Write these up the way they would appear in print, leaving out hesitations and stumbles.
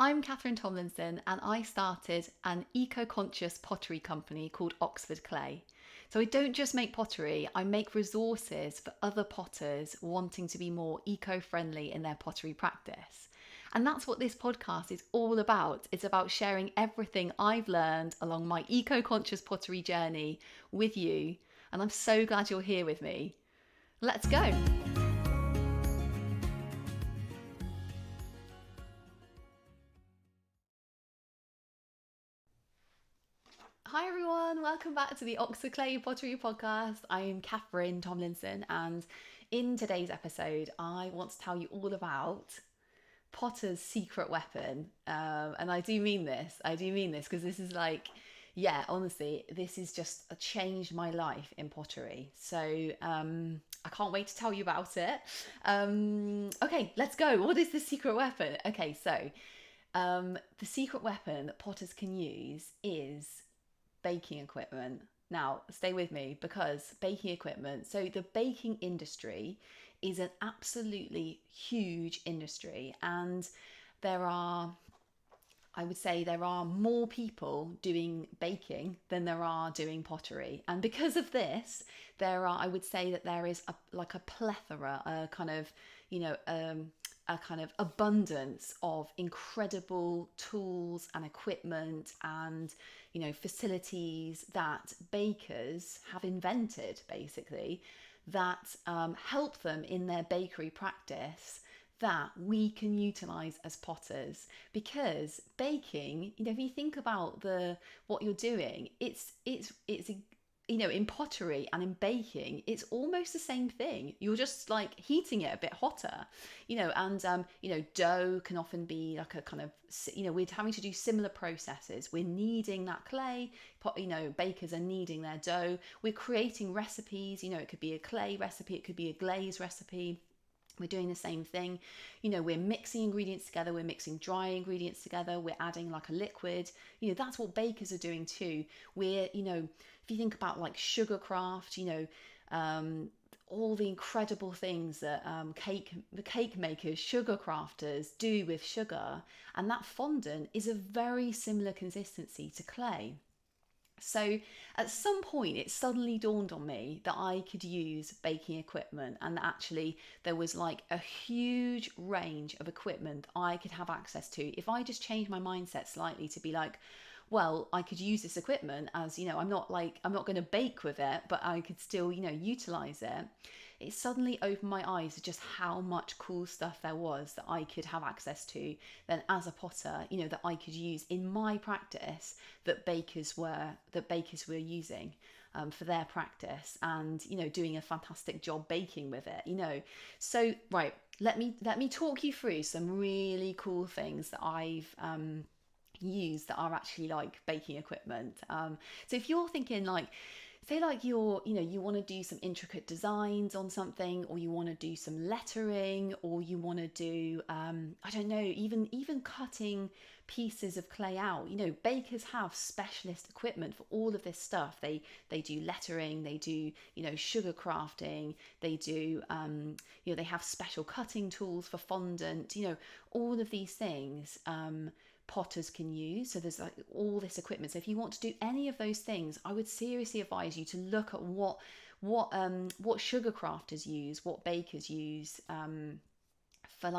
I'm Catherine Tomlinson, and I started an eco-conscious pottery company called Oxford Clay. So I don't just make pottery, I make resources for other potters wanting to be more eco-friendly in their pottery practice. And that's what this podcast is all about. It's about sharing everything I've learned along my eco-conscious pottery journey with you. And I'm so glad you're here with me. Let's go. Hi everyone, welcome back to the Oxford Clay Pottery Podcast. I'm Catherine Tomlinson, and in today's episode, I want to tell you all about Potter's secret weapon. And I do mean this. Because this is yeah, honestly, this has just changed my life in pottery. So I can't wait to tell you about it. Okay, let's go. What is the secret weapon? Okay, so the secret weapon that potters can use is baking equipment. Now, stay with me because baking equipment, so the baking industry is an absolutely huge industry, and there are, I would say, there are more people doing baking than there are doing pottery. And because of this, I would say that there is a plethora, a kind of, you know, a kind of abundance of incredible tools and equipment and facilities that bakers have invented, basically, that help them in their bakery practice, that we can utilize as potters. Because baking, if you think about the what you're doing, it's in pottery and in baking, it's almost the same thing. You're just like heating it a bit hotter, and dough can often be like a kind of, we're having to do similar processes. We're kneading that clay, bakers are kneading their dough. We're creating recipes, it could be a clay recipe, it could be a glaze recipe. We're doing the same thing. We're mixing ingredients together, we're mixing dry ingredients together, we're adding like a liquid. That's what bakers are doing too. If you think about like sugarcraft, all the incredible things that the cake makers, sugar crafters do with sugar, and that fondant is a very similar consistency to clay. So at some point, it suddenly dawned on me that I could use baking equipment, and that actually there was like a huge range of equipment I could have access to if I just changed my mindset slightly to be like, well, I could use this equipment as, I'm not going to bake with it, but I could still, utilize it. It suddenly opened my eyes to just how much cool stuff there was that I could have access to then as a potter, that I could use in my practice, that bakers were using for their practice, and doing a fantastic job baking with it. So right, let me talk you through some really cool things that I've use that are actually like baking equipment. So if you're thinking like, say like you want to do some intricate designs on something, or you want to do some lettering, or you want to do I don't know, even cutting pieces of clay out. Bakers have specialist equipment for all of this stuff. They do lettering, they do sugar crafting, they do they have special cutting tools for fondant. All of these things potters can use. So there's like all this equipment. So if you want to do any of those things, I would seriously advise you to look at what sugar crafters use, what bakers use, for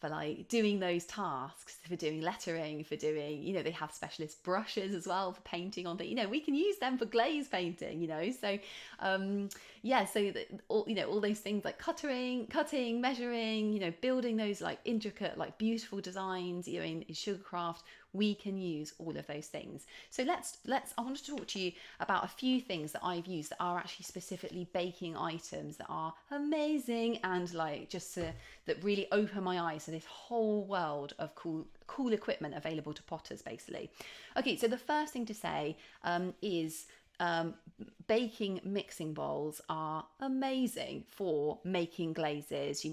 for like doing those tasks, for doing lettering, for doing, they have specialist brushes as well for painting on things. We can use them for glaze painting. So yeah, so all those things like cutting, measuring, building those like intricate, like beautiful designs, in sugarcraft, we can use all of those things. So I want to talk to you about a few things that I've used that are actually specifically baking items that are amazing, and like that really open my eyes to this whole world of cool equipment available to potters, basically. Okay, so the first thing to say is baking mixing bowls are amazing for making glazes,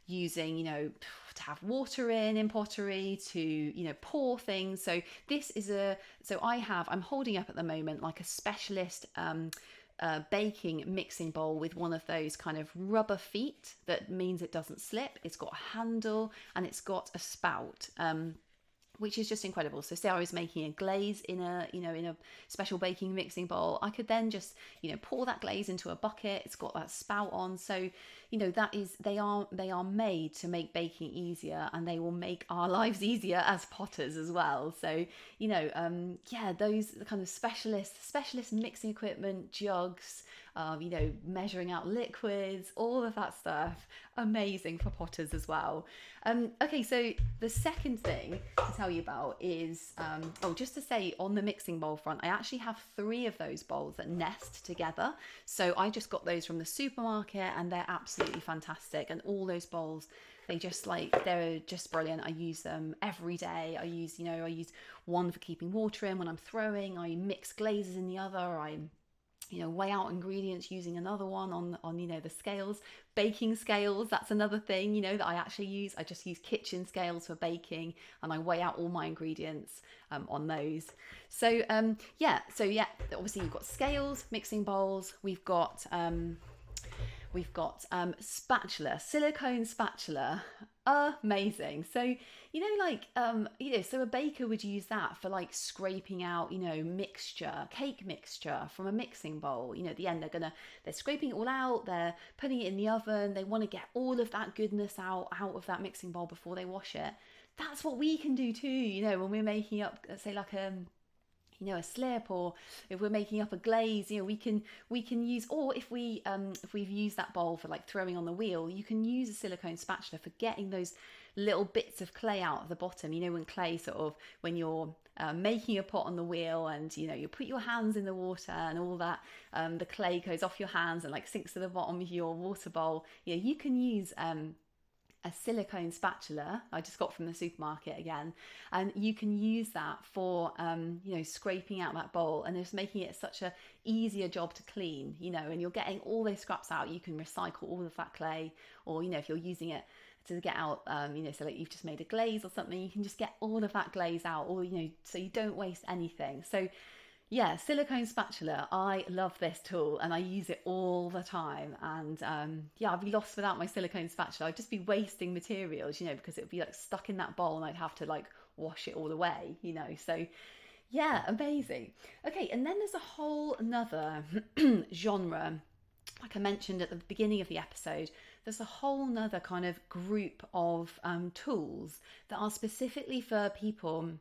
using, to have water in pottery, to, pour things. So I'm holding up at the moment like a specialist baking mixing bowl with one of those kind of rubber feet that means it doesn't slip. It's got a handle and it's got a spout. Which is just incredible. So say I was making a glaze in a special baking mixing bowl, I could then just, pour that glaze into a bucket. It's got that spout on. So, they are made to make baking easier, and they will make our lives easier as potters as well. So, those kind of specialist mixing equipment, jugs, measuring out liquids, all of that stuff, amazing for potters as well. Okay, so the second thing to tell you about is, just to say on the mixing bowl front, I actually have 3 of those bowls that nest together. So I just got those from the supermarket and they're absolutely fantastic. And all those bowls, they're just brilliant. I use them every day. I use one for keeping water in when I'm throwing. I mix glazes in the other. I weigh out ingredients using another one on the scales. Baking scales, that's another thing, that I actually use. I just use kitchen scales for baking, and I weigh out all my ingredients on those. So obviously you've got scales, mixing bowls. We've got spatula, silicone spatula. Amazing. So so a baker would use that for like scraping out cake mixture from a mixing bowl. At the end they're scraping it all out, they're putting it in the oven, they want to get all of that goodness out of that mixing bowl before they wash it. That's what we can do too, when we're making up, say, like a slip, or if we're making up a glaze, we can use, or if we've used that bowl for like throwing on the wheel, you can use a silicone spatula for getting those little bits of clay out of the bottom. When clay when you're making a pot on the wheel, and you put your hands in the water and all that, the clay goes off your hands and like sinks to the bottom of your water bowl. You can use a silicone spatula I just got from the supermarket again, and you can use that for scraping out that bowl and just making it such a easier job to clean, and you're getting all those scraps out. You can recycle all of that clay, or if you're using it to get out so like you've just made a glaze or something, you can just get all of that glaze out, or so you don't waste anything. So yeah, silicone spatula, I love this tool and I use it all the time. And I'd be lost without my silicone spatula. I'd just be wasting materials, because it would be like stuck in that bowl and I'd have to like wash it all away, So yeah, amazing. Okay, and then there's a whole another genre. Like I mentioned at the beginning of the episode, there's a whole nother kind of group of tools that are specifically for people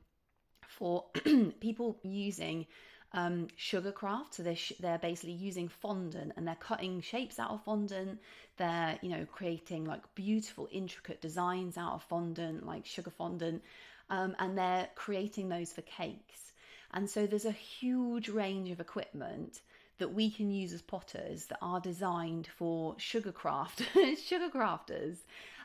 using sugarcraft. So they're basically using fondant, and they're cutting shapes out of fondant. They're creating like beautiful intricate designs out of fondant, like sugar fondant, and they're creating those for cakes. And so there's a huge range of equipment that we can use as potters that are designed for sugar crafters.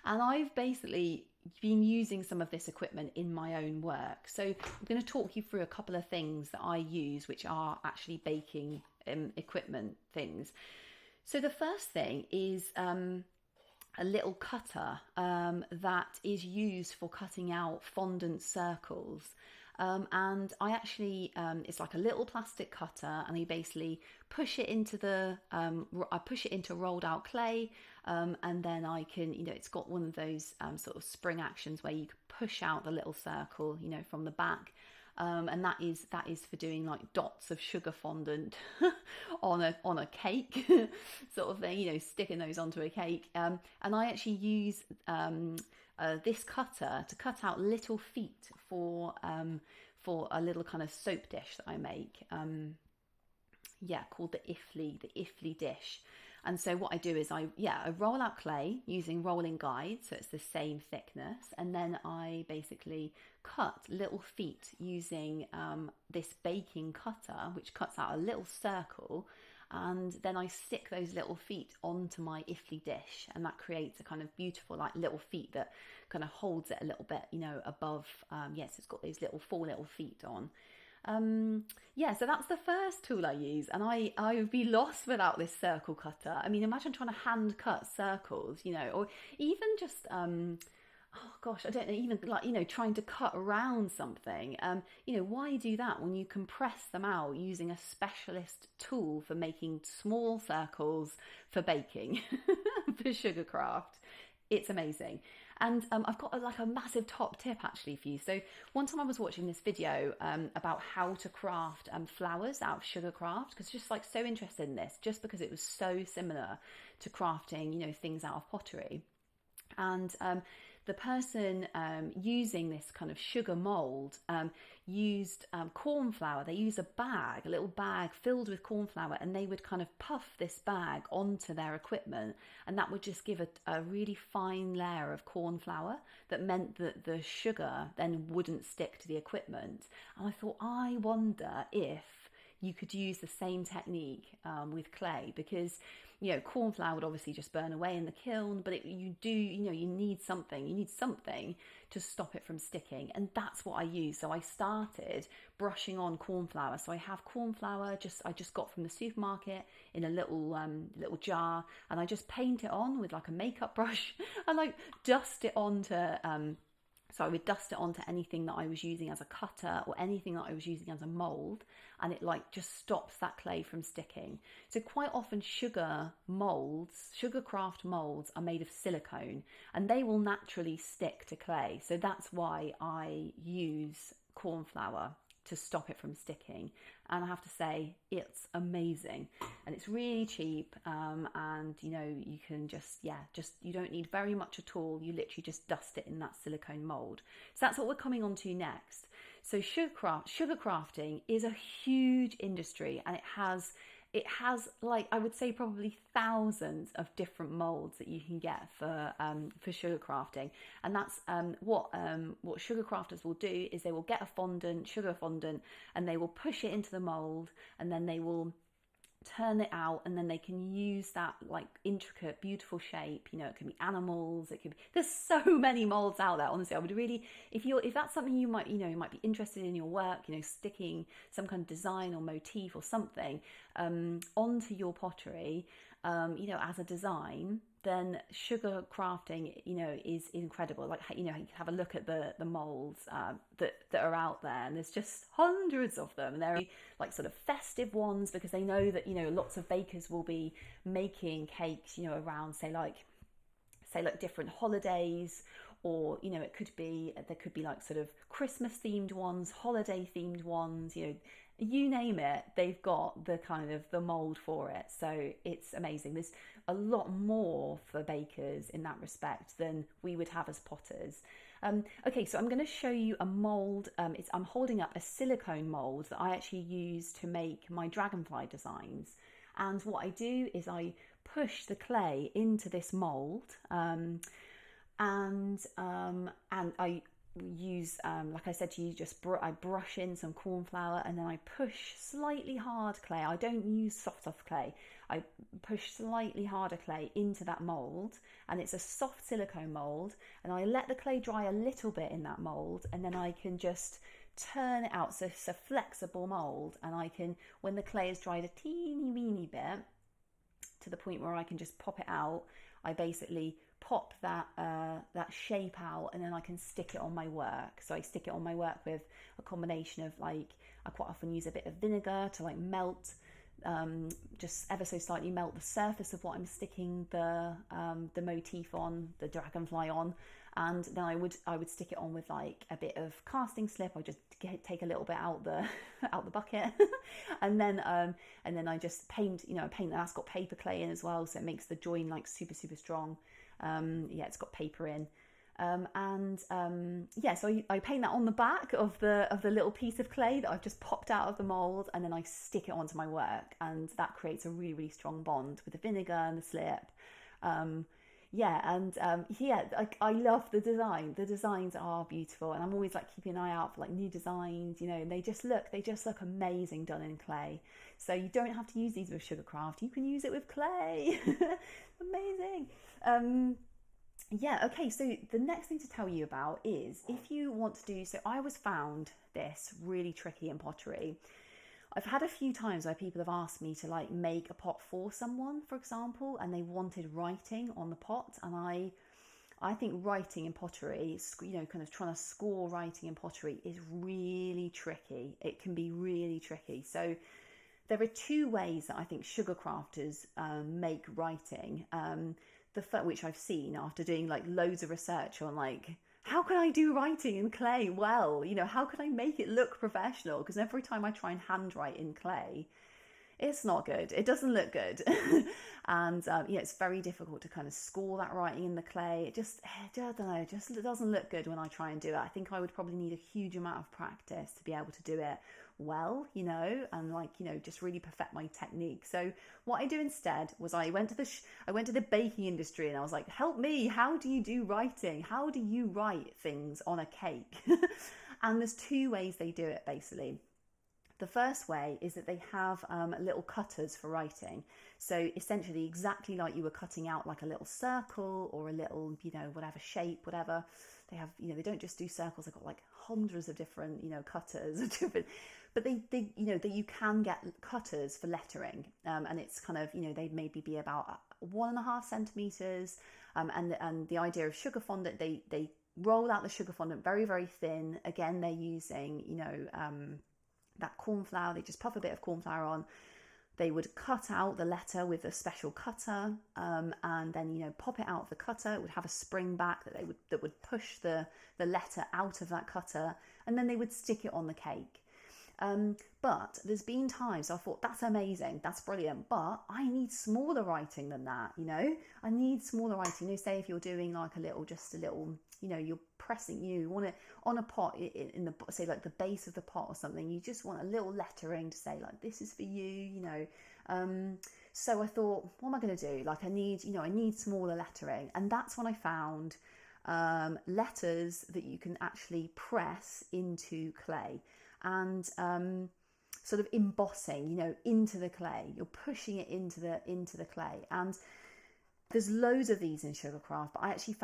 And I've basically been using some of this equipment in my own work. So I'm going to talk you through a couple of things that I use, which are actually baking equipment things. So the first thing is a little cutter that is used for cutting out fondant circles. And I actually, it's like a little plastic cutter, and I basically push it into rolled out clay, and then I can, it's got one of those sort of spring actions where you can push out the little circle, from the back, and that is for doing like dots of sugar fondant on a cake sort of thing, sticking those onto a cake, and I actually use this cutter to cut out little feet for a little kind of soap dish that I make, called the Ifly dish. And so what I do is I roll out clay using rolling guides, so it's the same thickness, and then I basically cut little feet using this baking cutter, which cuts out a little circle, and then I stick those little feet onto my Ifly dish, and that creates a kind of beautiful like little feet that kind of holds it a little bit, above. Yes, it's got those four little feet on. So that's the first tool I use, and I would be lost without this circle cutter. I mean, imagine trying to hand cut circles, or even just oh gosh, I don't know, even like, trying to cut around something. Why do that when you can press them out using a specialist tool for making small circles for baking, for sugarcraft? It's amazing. And I've got like a massive top tip actually for you. So one time I was watching this video about how to craft flowers out of sugarcraft, because just like so interested in this, just because it was so similar to crafting, things out of pottery. And the person using this kind of sugar mold used corn flour. They used a little bag filled with corn flour, and they would kind of puff this bag onto their equipment, and that would just give a really fine layer of corn flour that meant that the sugar then wouldn't stick to the equipment. And I thought, I wonder if you could use the same technique with clay, because corn flour would obviously just burn away in the kiln, but you need something to stop it from sticking, and that's what I use. So I started brushing on corn flour. So I have corn flour I just got from the supermarket in a little jar, and I just paint it on with like a makeup brush and like dust it onto so I would dust it onto anything that I was using as a cutter or anything that I was using as a mold, and it like just stops that clay from sticking. So quite often sugar craft molds are made of silicone, and they will naturally stick to clay. So that's why I use corn flour to stop it from sticking. And I have to say, it's amazing, and it's really cheap, and you can just you don't need very much at all. You literally just dust it in that silicone mold. So that's what we're coming on to next. So sugar crafting is a huge industry, and it has like, I would say, probably thousands of different molds that you can get for sugar crafting. And that's what sugar crafters will do is they will get a sugar fondant, and they will push it into the mold, and then they will turn it out, and then they can use that like intricate, beautiful shape. It can be animals, there's so many molds out there. Honestly, I would really, if that's something you might be interested in your work, sticking some kind of design or motif or something onto your pottery, as a design, then sugar crafting, is incredible. Like, you can have a look at the molds that are out there, and there's just hundreds of them. And they're like sort of festive ones, because they know that, lots of bakers will be making cakes, around say like different holidays, or there could be like sort of Christmas themed ones, holiday themed ones, you name it, they've got the kind of the mold for it. So it's amazing. There's a lot more for bakers in that respect than we would have as potters. Okay, so I'm going to show you a mold. I'm holding up a silicone mold that I actually use to make my dragonfly designs. And what I do is I push the clay into this mold, and I use, like I said to you, I brush in some corn flour, and then I push slightly hard clay. I don't use soft clay. I push slightly harder clay into that mold, and it's a soft silicone mold, and I let the clay dry a little bit in that mold, and then I can just turn it out. So it's a flexible mold, and I can, when the clay is dried a teeny weeny bit to the point where I can just pop it out, I basically pop that shape out, and then I can stick it on my work. So I stick it on my work with a combination of, like, I quite often use a bit of vinegar to like melt, just ever so slightly melt the surface of what I'm sticking the motif on, the dragonfly on, and then I would stick it on with like a bit of casting slip. I just take a little bit out the bucket, and then I just paint. That's got paper clay in as well, so it makes the join like super strong. It's got paper in. So I paint that on the back of the little piece of clay that I've just popped out of the mold, and then I stick it onto my work, and that creates a really strong bond with the vinegar and the slip. I love the design. The designs are beautiful, and I'm always like keeping an eye out for like new designs. And they just look amazing done in clay. So you don't have to use these with sugarcraft. You can use it with clay. Amazing. Okay, so the next thing to tell you about is, if you want to do, so I always found this really tricky in pottery. I've had a few times where people have asked me to like make a pot for someone, for example, and they wanted writing on the pot, and I I think writing in pottery, kind of trying to score writing in pottery is really tricky. It can be really tricky. So there are two ways that I think sugar crafters make writing, which I've seen after doing like loads of research on like, how can I do writing in clay well? How can I make it look professional? Because every time I try and handwrite in clay, it's not good. It doesn't look good. And it's very difficult to kind of score that writing in the clay. I don't know, it doesn't look good when I try and do it. I think I would probably need a huge amount of practice to be able to do it well, and just really perfect my technique. So what I do instead was I went to the baking industry and I was like, help me, how do you do writing? How do you write things on a cake? And there's two ways they do it, basically. The first way is that they have little cutters for writing. So essentially exactly like you were cutting out like a little circle or a little, whatever shape, whatever. They have, they don't just do circles. They've got like hundreds of different, cutters of different, but they you can get cutters for lettering. And it's kind of, they maybe be about 1.5 centimeters. And the idea of sugar fondant, they roll out the sugar fondant very, very thin. Again, they're using, that corn flour. They just puff a bit of corn flour on. They would cut out the letter with a special cutter, and then pop it out of the cutter. It would have a spring back that would push the letter out of that cutter, and then they would stick it on the cake. But there's been times I thought, that's amazing, that's brilliant, but I need smaller writing than that. I need smaller writing. Say if you're doing like a little, you're pressing, you want it on a pot in the, say like the base of the pot or something, you just want a little lettering to say like, this is for you, so I thought, what am I going to do? Like I need smaller lettering. And that's when I found letters that you can actually press into clay and sort of embossing, into the clay. You're pushing it into the clay. And there's loads of these in Sugarcraft, but I actually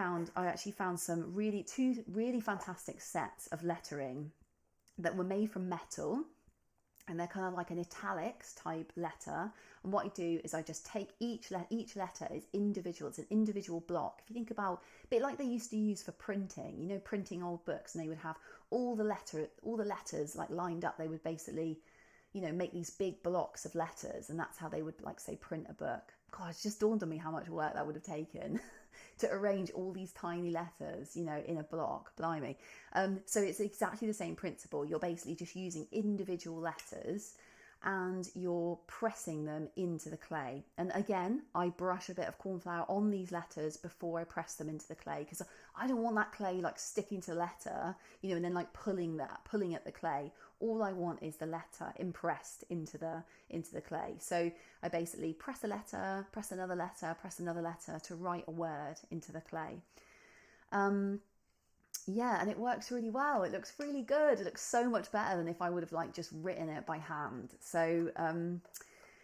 found some two really fantastic sets of lettering that were made from metal, and they're kind of like an italics type letter. And what I do is I just take each letter is individual. It's an individual block. If you think about a bit like they used to use for printing, printing old books, and they would have all the letters like lined up. They would basically, make these big blocks of letters, and that's how they would like say print a book. God, it just dawned on me how much work that would have taken to arrange all these tiny letters, in a block. Blimey. So it's exactly the same principle. You're basically just using individual letters and you're pressing them into the clay. And again, I brush a bit of corn flour on these letters before I press them into the clay, because I don't want that clay like sticking to the letter, and then like pulling at the clay. All I want is the letter impressed into the clay. So I basically press a letter, press another letter, press another letter to write a word into the clay. And it works really well. It looks really good. It looks so much better than if I would have like just written it by hand. So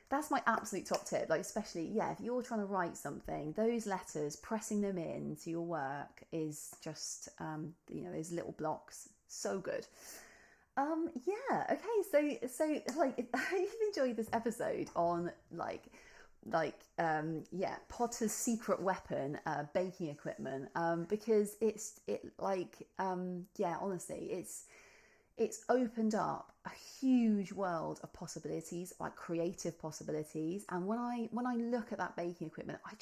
that's my absolute top tip. Like especially, if you're trying to write something, those letters, pressing them into your work is just, those little blocks. So good. Okay. So like, I hope you've enjoyed this episode on Potter's secret weapon, baking equipment, because honestly, it's opened up a huge world of possibilities, like creative possibilities. And when I look at that baking equipment, I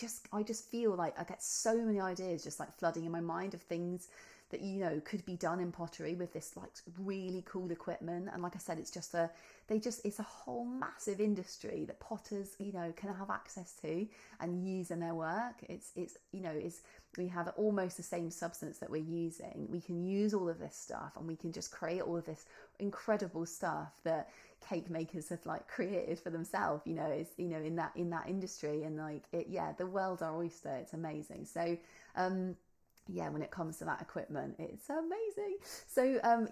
just feel like I get so many ideas just like flooding in my mind of things that could be done in pottery with this like really cool equipment. And like I said, it's a whole massive industry that potters can have access to and use in their work. We have almost the same substance that we're using. We can use all of this stuff and we can just create all of this incredible stuff that cake makers have like created for themselves, in that industry. And the world's our oyster. It's amazing. So when it comes to that equipment, it's amazing. So I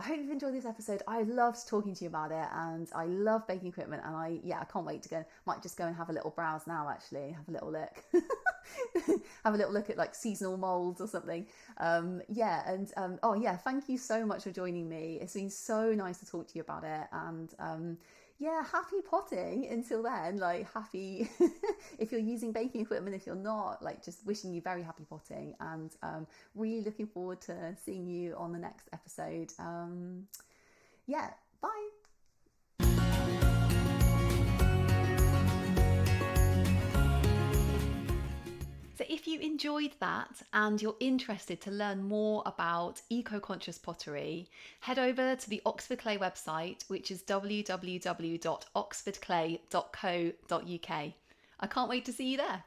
hope you've enjoyed this episode. I loved talking to you about it, and I love baking equipment, and I can't wait to might just go and have a little browse now, actually, have a little look. Have a little look at like seasonal molds or something. Thank you so much for joining me. It's been so nice to talk to you about it, and yeah, happy potting until then. Like, happy if you're using baking equipment, if you're not, like, just wishing you very happy potting, and really looking forward to seeing you on the next episode. Yeah, bye. So, if you enjoyed that and you're interested to learn more about eco-conscious pottery, head over to the Oxford Clay website, which is www.oxfordclay.co.uk. I can't wait to see you there.